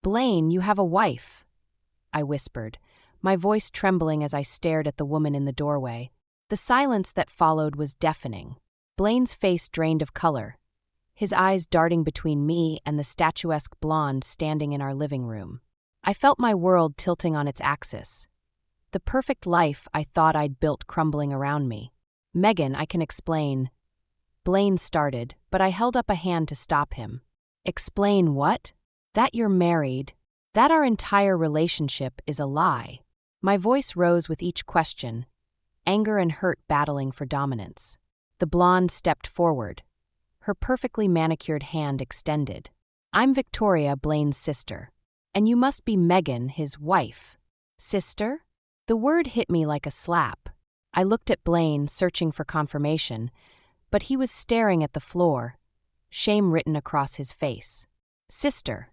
"Blaine, you have a wife," I whispered, my voice trembling as I stared at the woman in the doorway. The silence that followed was deafening. Blaine's face drained of color, his eyes darting between me and the statuesque blonde standing in our living room. I felt my world tilting on its axis. The perfect life I thought I'd built crumbling around me. "Megan, I can explain." Blaine started, but I held up a hand to stop him. "Explain what?" "That you're married. That our entire relationship is a lie." My voice rose with each question, anger and hurt battling for dominance. The blonde stepped forward, her perfectly manicured hand extended. "I'm Victoria, Blaine's sister. And you must be Megan, his wife." "Sister?" The word hit me like a slap. I looked at Blaine, searching for confirmation, but he was staring at the floor, shame written across his face. "Sister,"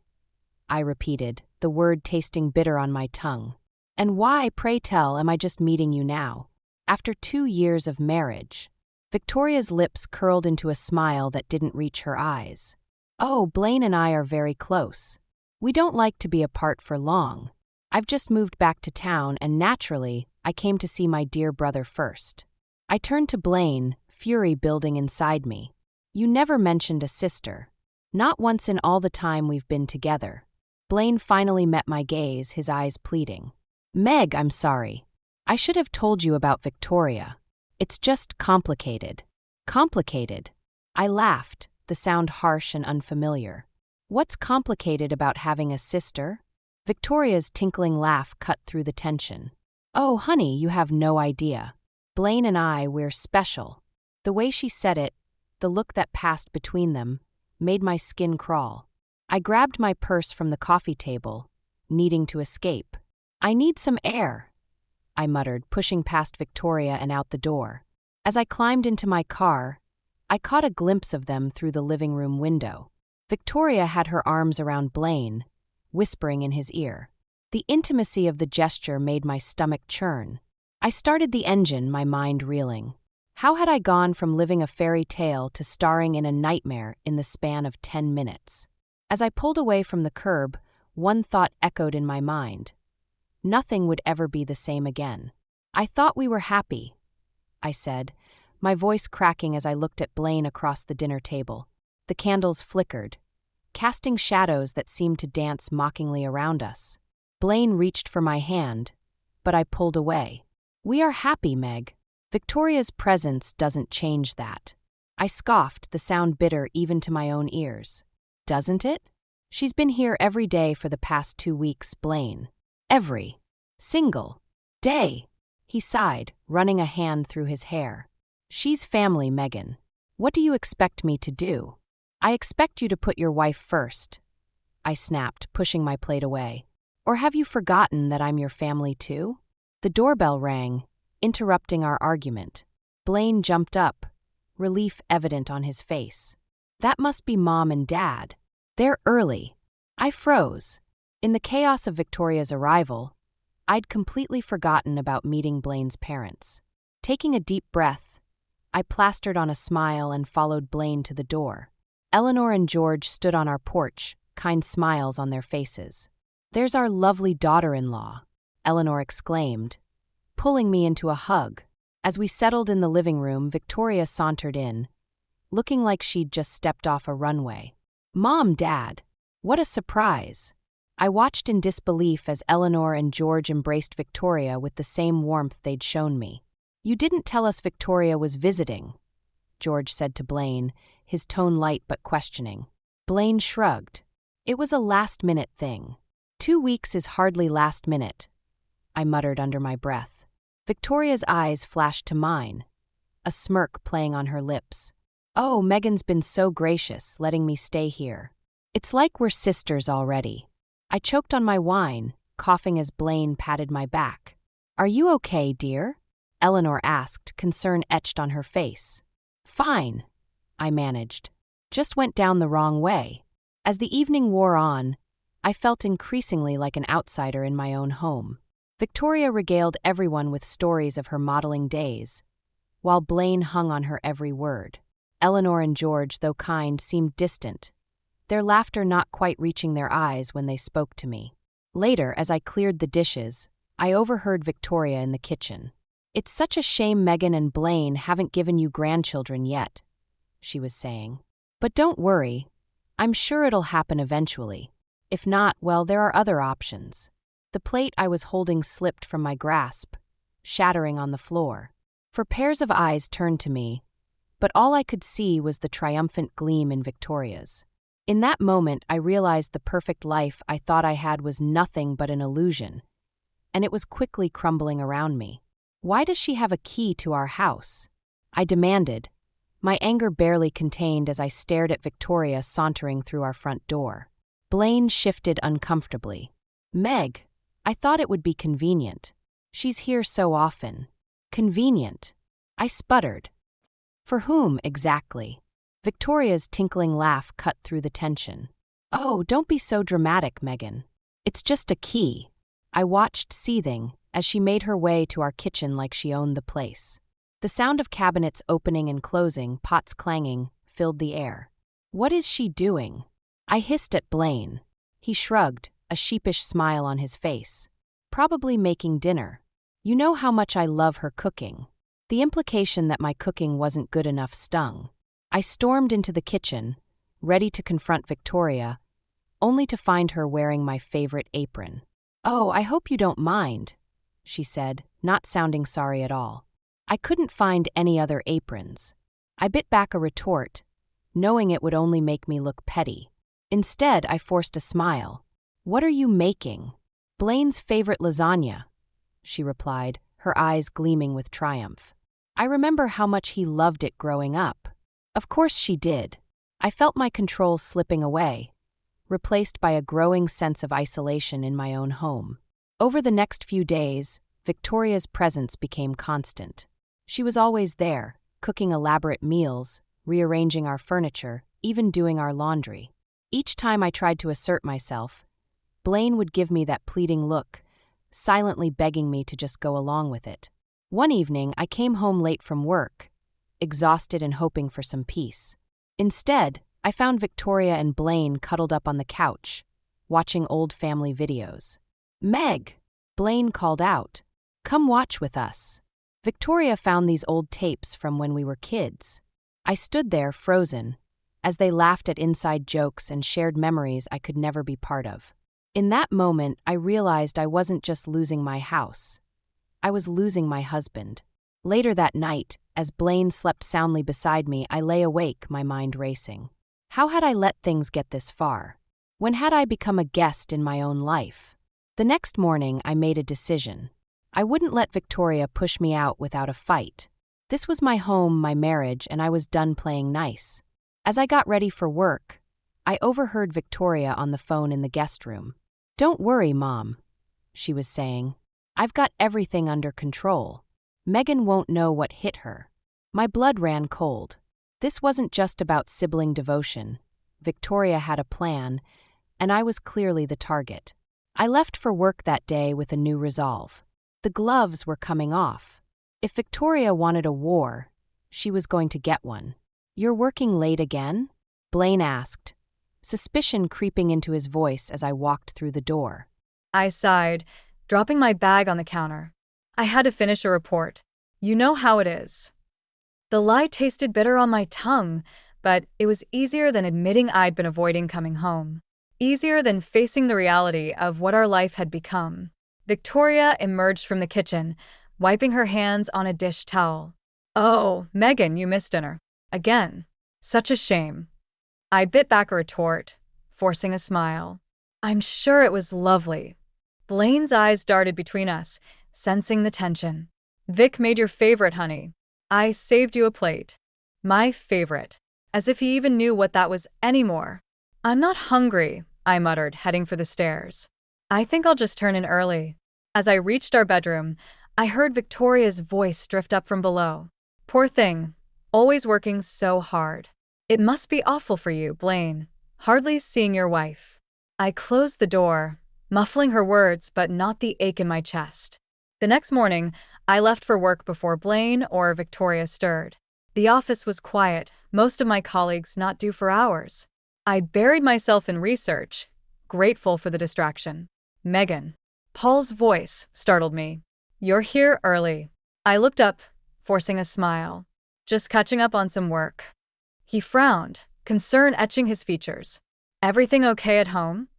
I repeated, the word tasting bitter on my tongue. "And why, pray tell, am I just meeting you now? After 2 years of marriage?" Victoria's lips curled into a smile that didn't reach her eyes. "Oh, Blaine and I are very close. We don't like to be apart for long. I've just moved back to town and naturally, I came to see my dear brother first." I turned to Blaine, fury building inside me. "You never mentioned a sister. Not once in all the time we've been together." Blaine finally met my gaze, his eyes pleading. "Meg, I'm sorry. I should have told you about Victoria. It's just complicated." "Complicated?" I laughed, the sound harsh and unfamiliar. "What's complicated about having a sister?" Victoria's tinkling laugh cut through the tension. "Oh, honey, you have no idea. Blaine and I, we're special." The way she said it, the look that passed between them, made my skin crawl. I grabbed my purse from the coffee table, needing to escape. "I need some air," I muttered, pushing past Victoria and out the door. As I climbed into my car, I caught a glimpse of them through the living room window. Victoria had her arms around Blaine, whispering in his ear. The intimacy of the gesture made my stomach churn. I started the engine, my mind reeling. How had I gone from living a fairy tale to starring in a nightmare in the span of 10 minutes? As I pulled away from the curb, one thought echoed in my mind. Nothing would ever be the same again. "I thought we were happy," I said, my voice cracking as I looked at Blaine across the dinner table. The candles flickered, casting shadows that seemed to dance mockingly around us. Blaine reached for my hand, but I pulled away. "We are happy, Meg. Victoria's presence doesn't change that." I scoffed, the sound bitter even to my own ears. "Doesn't it? She's been here every day for the past 2 weeks, Blaine. Every single day." He sighed, running a hand through his hair. "She's family, Megan. What do you expect me to do?" "I expect you to put your wife first," I snapped, pushing my plate away. "Or have you forgotten that I'm your family too?" The doorbell rang, interrupting our argument. Blaine jumped up, relief evident on his face. "That must be Mom and Dad. They're early." I froze. In the chaos of Victoria's arrival, I'd completely forgotten about meeting Blaine's parents. Taking a deep breath, I plastered on a smile and followed Blaine to the door. Eleanor and George stood on our porch, kind smiles on their faces. "There's our lovely daughter-in-law," Eleanor exclaimed, pulling me into a hug. As we settled in the living room, Victoria sauntered in, looking like she'd just stepped off a runway. "Mom, Dad, what a surprise." I watched in disbelief as Eleanor and George embraced Victoria with the same warmth they'd shown me. "You didn't tell us Victoria was visiting," George said to Blaine, his tone light but questioning. Blaine shrugged. "It was a last-minute thing." 2 weeks is hardly last minute," I muttered under my breath. Victoria's eyes flashed to mine, a smirk playing on her lips. "Oh, Megan's been so gracious, letting me stay here. It's like we're sisters already." I choked on my wine, coughing as Blaine patted my back. "Are you okay, dear?" Eleanor asked, concern etched on her face. "Fine," I managed. "Just went down the wrong way." As the evening wore on, I felt increasingly like an outsider in my own home. Victoria regaled everyone with stories of her modeling days, while Blaine hung on her every word. Eleanor and George, though kind, seemed distant, their laughter not quite reaching their eyes when they spoke to me. Later, as I cleared the dishes, I overheard Victoria in the kitchen. "It's such a shame Megan and Blaine haven't given you grandchildren yet," she was saying. "But don't worry, I'm sure it'll happen eventually. If not, well, there are other options." The plate I was holding slipped from my grasp, shattering on the floor. For pairs of eyes turned to me, but all I could see was the triumphant gleam in Victoria's. In that moment, I realized the perfect life I thought I had was nothing but an illusion, and it was quickly crumbling around me. "Why does she have a key to our house?" I demanded, my anger barely contained as I stared at Victoria sauntering through our front door. Blaine shifted uncomfortably. "Meg, I thought it would be convenient. She's here so often." "Convenient?" I sputtered. "For whom, exactly?" Victoria's tinkling laugh cut through the tension. "Oh, don't be so dramatic, Megan. It's just a key." I watched, seething, as she made her way to our kitchen like she owned the place. The sound of cabinets opening and closing, pots clanging, filled the air. "What is she doing?" I hissed at Blaine. He shrugged, a sheepish smile on his face. "Probably making dinner. You know how much I love her cooking." The implication that my cooking wasn't good enough stung. I stormed into the kitchen, ready to confront Victoria, only to find her wearing my favorite apron. "Oh, I hope you don't mind," she said, not sounding sorry at all. I couldn't find any other aprons. I bit back a retort, knowing it would only make me look petty. Instead, I forced a smile. "What are you making?" "Blaine's favorite lasagna," she replied, her eyes gleaming with triumph. I remember how much he loved it growing up. Of course she did. I felt my control slipping away, replaced by a growing sense of isolation in my own home. Over the next few days, Victoria's presence became constant. She was always there, cooking elaborate meals, rearranging our furniture, even doing our laundry. Each time I tried to assert myself, Blaine would give me that pleading look, silently begging me to just go along with it. One evening, I came home late from work, exhausted and hoping for some peace. Instead, I found Victoria and Blaine cuddled up on the couch, watching old family videos. "Meg," Blaine called out, "come watch with us." Victoria found these old tapes from when we were kids. I stood there, frozen, as they laughed at inside jokes and shared memories I could never be part of. In that moment, I realized I wasn't just losing my house. I was losing my husband. Later that night, as Blaine slept soundly beside me, I lay awake, my mind racing. How had I let things get this far? When had I become a guest in my own life? The next morning, I made a decision. I wouldn't let Victoria push me out without a fight. This was my home, my marriage, and I was done playing nice. As I got ready for work, I overheard Victoria on the phone in the guest room. "Don't worry, Mom," she was saying. "I've got everything under control. Megan won't know what hit her." My blood ran cold. This wasn't just about sibling devotion. Victoria had a plan, and I was clearly the target. I left for work that day with a new resolve. The gloves were coming off. If Victoria wanted a war, she was going to get one. "You're working late again?" Blaine asked, suspicion creeping into his voice as I walked through the door. I sighed, dropping my bag on the counter. I had to finish a report. You know how it is. The lie tasted bitter on my tongue, but it was easier than admitting I'd been avoiding coming home. Easier than facing the reality of what our life had become. Victoria emerged from the kitchen, wiping her hands on a dish towel. "Oh, Megan, you missed dinner. Again. Such a shame." I bit back a retort, forcing a smile. "I'm sure it was lovely." Blaine's eyes darted between us, sensing the tension. "Vic made your favorite, honey. I saved you a plate." My favorite. As if he even knew what that was anymore. "I'm not hungry," I muttered, heading for the stairs. "I think I'll just turn in early." As I reached our bedroom, I heard Victoria's voice drift up from below. "Poor thing. Always working so hard. It must be awful for you, Blaine. Hardly seeing your wife." I closed the door, muffling her words but not the ache in my chest. The next morning, I left for work before Blaine or Victoria stirred. The office was quiet, most of my colleagues not due for hours. I buried myself in research, grateful for the distraction. Megan. Paul's voice startled me. You're here early. I looked up, forcing a smile. Just catching up on some work. He frowned, concern etching his features. Everything okay at home?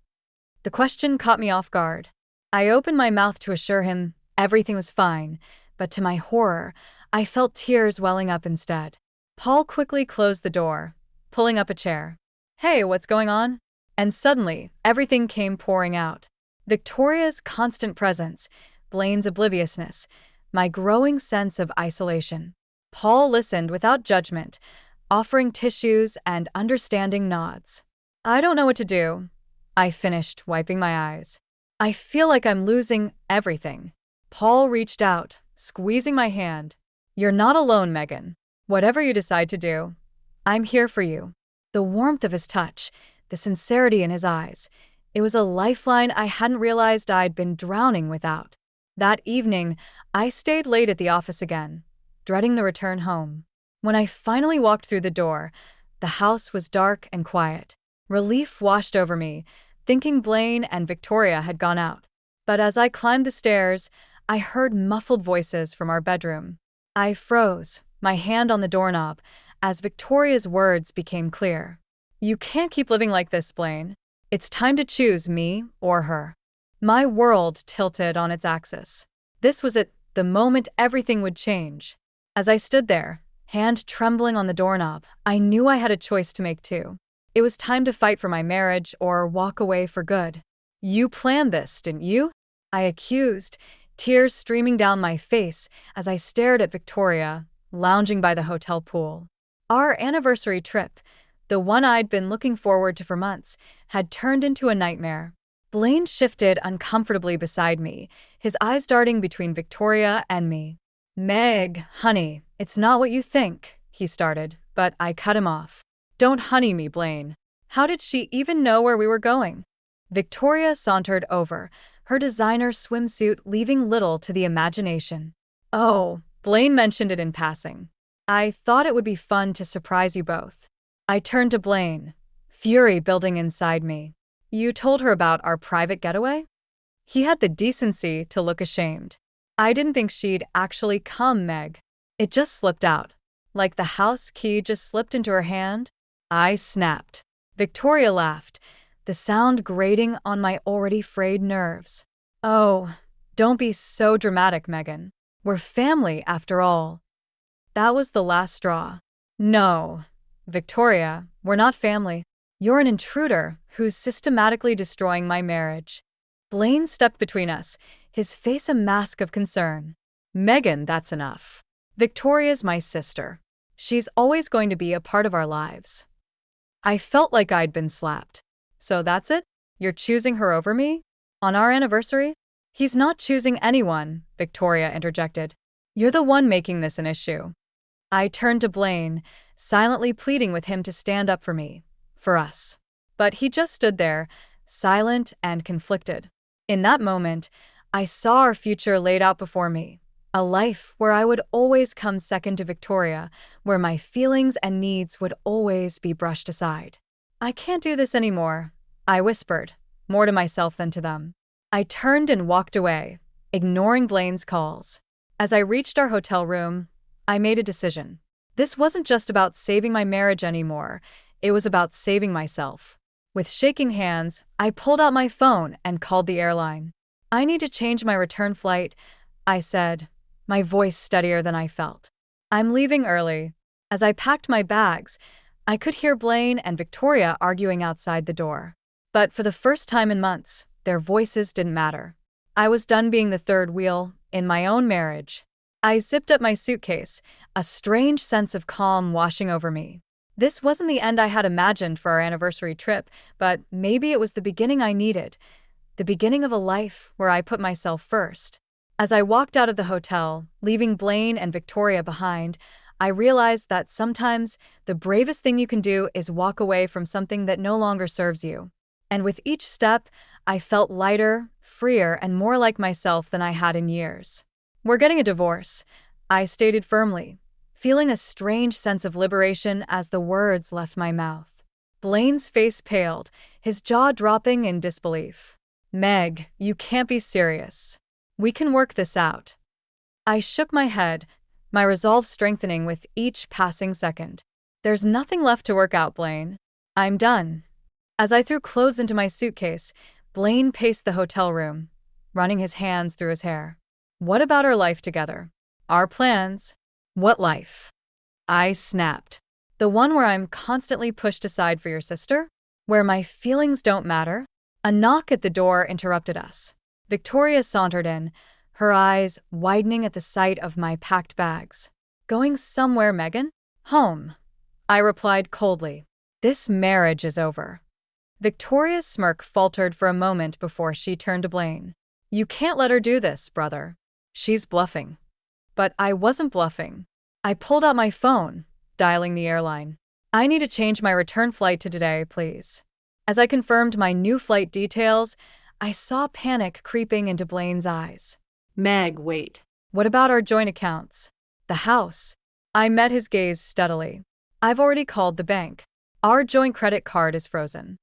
The question caught me off guard. I opened my mouth to assure him everything was fine, but to my horror, I felt tears welling up instead. Paul quickly closed the door, pulling up a chair. Hey, what's going on? And suddenly, everything came pouring out. Victoria's constant presence, Blaine's obliviousness, my growing sense of isolation. Paul listened without judgment, offering tissues and understanding nods. I don't know what to do, I finished, wiping my eyes. I feel like I'm losing everything. Paul reached out, squeezing my hand. You're not alone, Megan. Whatever you decide to do, I'm here for you. The warmth of his touch, the sincerity in his eyes, it was a lifeline I hadn't realized I'd been drowning without. That evening, I stayed late at the office again, dreading the return home. When I finally walked through the door, the house was dark and quiet. Relief washed over me, thinking Blaine and Victoria had gone out. But as I climbed the stairs, I heard muffled voices from our bedroom. I froze, my hand on the doorknob, as Victoria's words became clear. You can't keep living like this, Blaine. It's time to choose me or her. My world tilted on its axis. This was it, the moment everything would change. As I stood there, hand trembling on the doorknob, I knew I had a choice to make too. It was time to fight for my marriage or walk away for good. You planned this, didn't you? I accused, tears streaming down my face as I stared at Victoria, lounging by the hotel pool. Our anniversary trip, the one I'd been looking forward to for months, had turned into a nightmare. Blaine shifted uncomfortably beside me, his eyes darting between Victoria and me. Meg, honey, it's not what you think, he started, but I cut him off. Don't honey me, Blaine. How did she even know where we were going? Victoria sauntered over, her designer swimsuit leaving little to the imagination. Oh, Blaine mentioned it in passing. I thought it would be fun to surprise you both. I turned to Blaine, fury building inside me. You told her about our private getaway? He had the decency to look ashamed. I didn't think she'd actually come, Meg. It just slipped out. Like the house key just slipped into her hand. I snapped. Victoria laughed, the sound grating on my already frayed nerves. Oh, don't be so dramatic, Megan. We're family, after all. That was the last straw. No, Victoria, we're not family. You're an intruder who's systematically destroying my marriage. Blaine stepped between us, his face a mask of concern. Megan, that's enough. Victoria's my sister. She's always going to be a part of our lives. I felt like I'd been slapped. So that's it? You're choosing her over me? On our anniversary? He's not choosing anyone, Victoria interjected. You're the one making this an issue. I turned to Blaine, silently pleading with him to stand up for me, for us. But he just stood there, silent and conflicted. In that moment, I saw our future laid out before me, a life where I would always come second to Victoria, where my feelings and needs would always be brushed aside. I can't do this anymore, I whispered, more to myself than to them. I turned and walked away, ignoring Blaine's calls. As I reached our hotel room, I made a decision. This wasn't just about saving my marriage anymore, it was about saving myself. With shaking hands, I pulled out my phone and called the airline. I need to change my return flight, I said, my voice steadier than I felt. I'm leaving early. As I packed my bags, I could hear Blaine and Victoria arguing outside the door. But for the first time in months, their voices didn't matter. I was done being the third wheel in my own marriage. I zipped up my suitcase, a strange sense of calm washing over me. This wasn't the end I had imagined for our anniversary trip, but maybe it was the beginning I needed, the beginning of a life where I put myself first. As I walked out of the hotel, leaving Blaine and Victoria behind, I realized that sometimes the bravest thing you can do is walk away from something that no longer serves you. And with each step, I felt lighter, freer, and more like myself than I had in years. We're getting a divorce, I stated firmly, feeling a strange sense of liberation as the words left my mouth. Blaine's face paled, his jaw dropping in disbelief. Meg, you can't be serious. We can work this out. I shook my head, my resolve strengthening with each passing second. There's nothing left to work out, Blaine. I'm done. As I threw clothes into my suitcase, Blaine paced the hotel room, running his hands through his hair. What about our life together? Our plans? What life? I snapped. The one where I'm constantly pushed aside for your sister? Where my feelings don't matter? A knock at the door interrupted us. Victoria sauntered in, her eyes widening at the sight of my packed bags. Going somewhere, Megan? Home. I replied coldly. This marriage is over. Victoria's smirk faltered for a moment before she turned to Blaine. You can't let her do this, brother. She's bluffing. But I wasn't bluffing. I pulled out my phone, dialing the airline. I need to change my return flight to today, please. As I confirmed my new flight details, I saw panic creeping into Blaine's eyes. Meg, wait. What about our joint accounts? The house? I met his gaze steadily. I've already called the bank. Our joint credit card is frozen.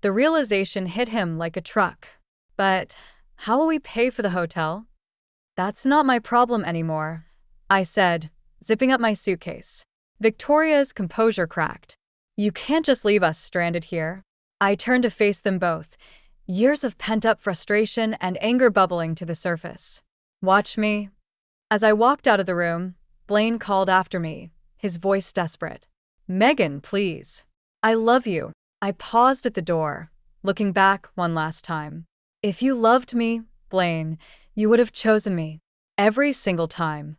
The realization hit him like a truck. But how will we pay for the hotel? That's not my problem anymore, I said, zipping up my suitcase. Victoria's composure cracked. You can't just leave us stranded here. I turned to face them both, years of pent-up frustration and anger bubbling to the surface. Watch me. As I walked out of the room, Blaine called after me, his voice desperate. Megan, please. I love you. I paused at the door, looking back one last time. If you loved me, Blaine, you would have chosen me. Every single time.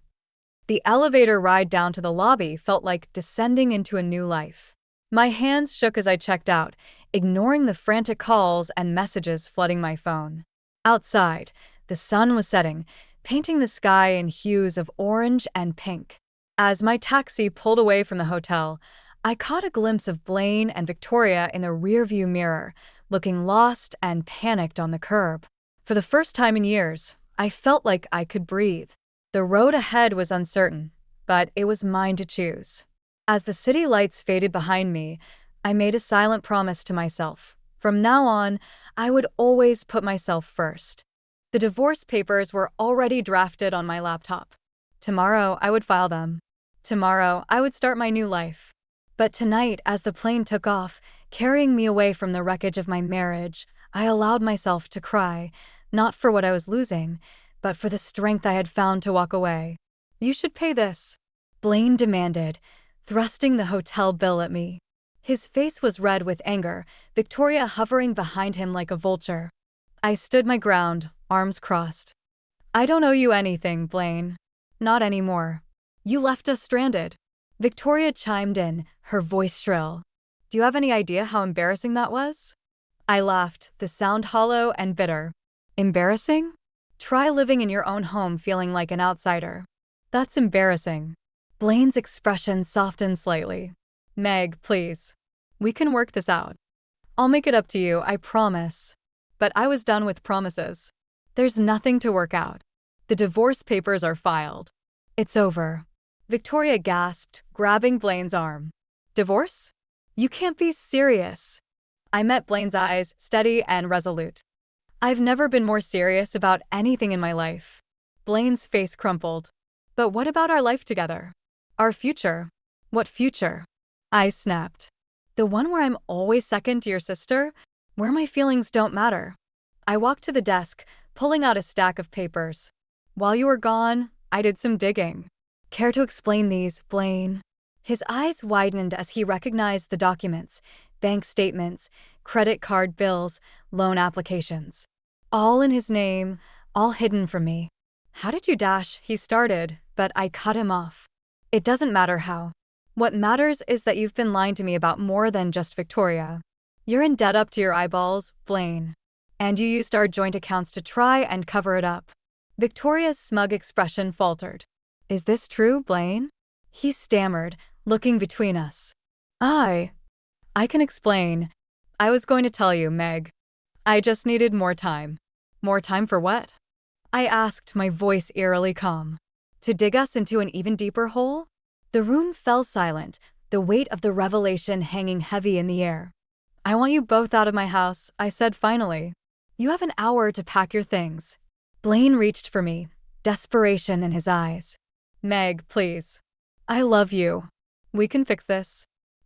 The elevator ride down to the lobby felt like descending into a new life. My hands shook as I checked out, ignoring the frantic calls and messages flooding my phone. Outside, the sun was setting, painting the sky in hues of orange and pink. As my taxi pulled away from the hotel, I caught a glimpse of Blaine and Victoria in the rearview mirror, looking lost and panicked on the curb. For the first time in years, I felt like I could breathe. The road ahead was uncertain, but it was mine to choose. As the city lights faded behind me, I made a silent promise to myself. From now on, I would always put myself first. The divorce papers were already drafted on my laptop. Tomorrow, I would file them. Tomorrow, I would start my new life. But tonight, as the plane took off, carrying me away from the wreckage of my marriage, I allowed myself to cry, not for what I was losing, but for the strength I had found to walk away. You should pay this, Blaine demanded, thrusting the hotel bill at me. His face was red with anger, Victoria hovering behind him like a vulture. I stood my ground, arms crossed. I don't owe you anything, Blaine. Not anymore. You left us stranded. Victoria chimed in, her voice shrill. Do you have any idea how embarrassing that was? I laughed, the sound hollow and bitter. Embarrassing? Try living in your own home feeling like an outsider. That's embarrassing. Blaine's expression softened slightly. Meg, please. We can work this out. I'll make it up to you, I promise. But I was done with promises. There's nothing to work out. The divorce papers are filed. It's over. Victoria gasped, grabbing Blaine's arm. Divorce? You can't be serious. I met Blaine's eyes, steady and resolute. I've never been more serious about anything in my life. Blaine's face crumpled. But what about our life together? Our future? What future? I snapped. The one where I'm always second to your sister? Where my feelings don't matter. I walked to the desk, pulling out a stack of papers. While you were gone, I did some digging. Care to explain these, Blaine? His eyes widened as he recognized the documents, bank statements, credit card bills, loan applications. All in his name, all hidden from me. How did you dash? He started, but I cut him off. It doesn't matter how. What matters is that you've been lying to me about more than just Victoria. You're in debt up to your eyeballs, Blaine. And you used our joint accounts to try and cover it up. Victoria's smug expression faltered. Is this true, Blaine? He stammered, looking between us. I can explain. I was going to tell you, Meg. I just needed more time. More time for what? I asked, my voice eerily calm. To dig us into an even deeper hole? The room fell silent, the weight of the revelation hanging heavy in the air. I want you both out of my house, I said finally. You have an hour to pack your things. Blaine reached for me, desperation in his eyes. Meg, please. I love you. We can fix this.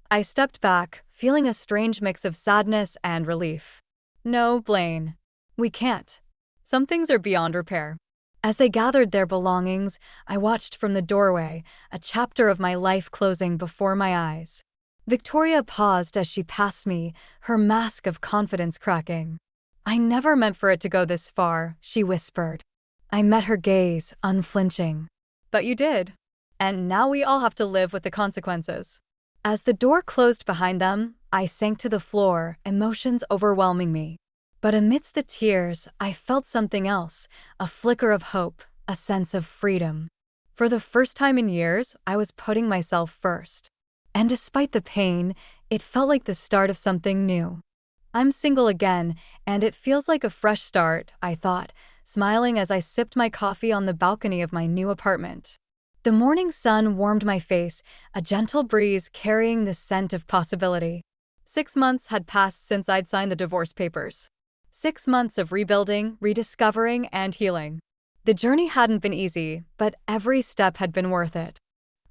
I stepped back, feeling a strange mix of sadness and relief. No, Blaine. We can't. Some things are beyond repair. As they gathered their belongings, I watched from the doorway, a chapter of my life closing before my eyes. Victoria paused as she passed me, her mask of confidence cracking. I never meant for it to go this far, she whispered. I met her gaze, unflinching. But you did. And now we all have to live with the consequences. As the door closed behind them, I sank to the floor, emotions overwhelming me. But amidst the tears, I felt something else, a flicker of hope, a sense of freedom. For the first time in years, I was putting myself first. And despite the pain, it felt like the start of something new. I'm single again, and it feels like a fresh start, I thought, smiling as I sipped my coffee on the balcony of my new apartment. The morning sun warmed my face, a gentle breeze carrying the scent of possibility. 6 months had passed since I'd signed the divorce papers. 6 months of rebuilding, rediscovering, and healing. The journey hadn't been easy, but every step had been worth it.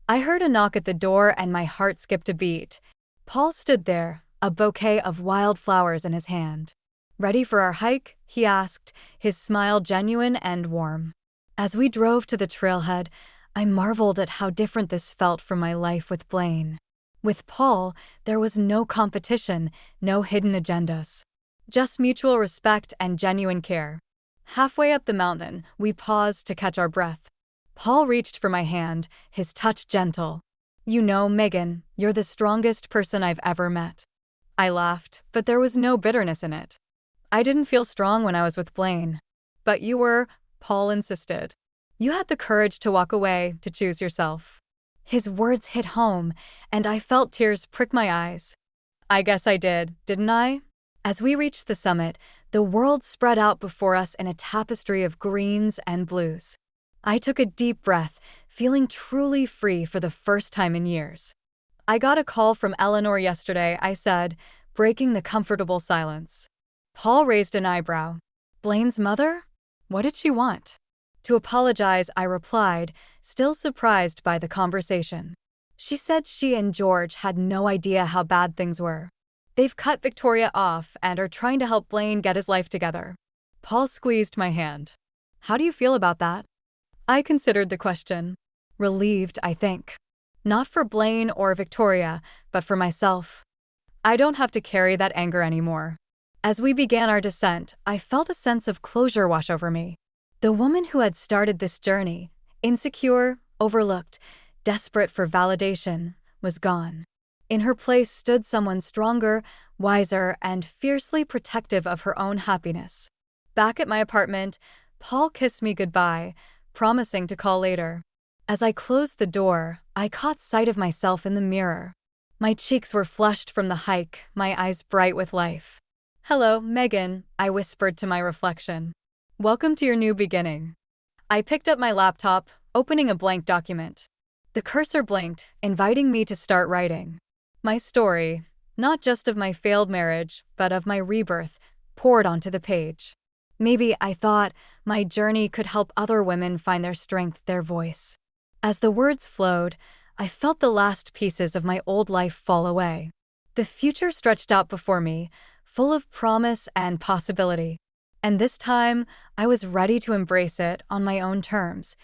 I heard a knock at the door and my heart skipped a beat. Paul stood there, a bouquet of wildflowers in his hand. Ready for our hike? He asked, his smile genuine and warm. As we drove to the trailhead, I marveled at how different this felt from my life with Blaine. With Paul, there was no competition, no hidden agendas. Just mutual respect and genuine care. Halfway up the mountain, we paused to catch our breath. Paul reached for my hand, his touch gentle. You know, Megan, you're the strongest person I've ever met. I laughed, but there was no bitterness in it. I didn't feel strong when I was with Blaine. But you were, Paul insisted. You had the courage to walk away, to choose yourself. His words hit home, and I felt tears prick my eyes. I guess I did, didn't I? As we reached the summit, the world spread out before us in a tapestry of greens and blues. I took a deep breath, feeling truly free for the first time in years. I got a call from Eleanor yesterday, I said, breaking the comfortable silence. Paul raised an eyebrow. Blaine's mother? What did she want? To apologize, I replied, still surprised by the conversation. She said she and George had no idea how bad things were. They've cut Victoria off and are trying to help Blaine get his life together. Paul squeezed my hand. How do you feel about that? I considered the question. Relieved, I think. Not for Blaine or Victoria, but for myself. I don't have to carry that anger anymore. As we began our descent, I felt a sense of closure wash over me. The woman who had started this journey, insecure, overlooked, desperate for validation, was gone. In her place stood someone stronger, wiser, and fiercely protective of her own happiness. Back at my apartment, Paul kissed me goodbye, promising to call later. As I closed the door, I caught sight of myself in the mirror. My cheeks were flushed from the hike, my eyes bright with life. Hello, Megan, I whispered to my reflection. Welcome to your new beginning. I picked up my laptop, opening a blank document. The cursor blinked, inviting me to start writing. My story, not just of my failed marriage, but of my rebirth, poured onto the page. Maybe, I thought, my journey could help other women find their strength, their voice. As the words flowed, I felt the last pieces of my old life fall away. The future stretched out before me, full of promise and possibility. And this time, I was ready to embrace it on my own terms,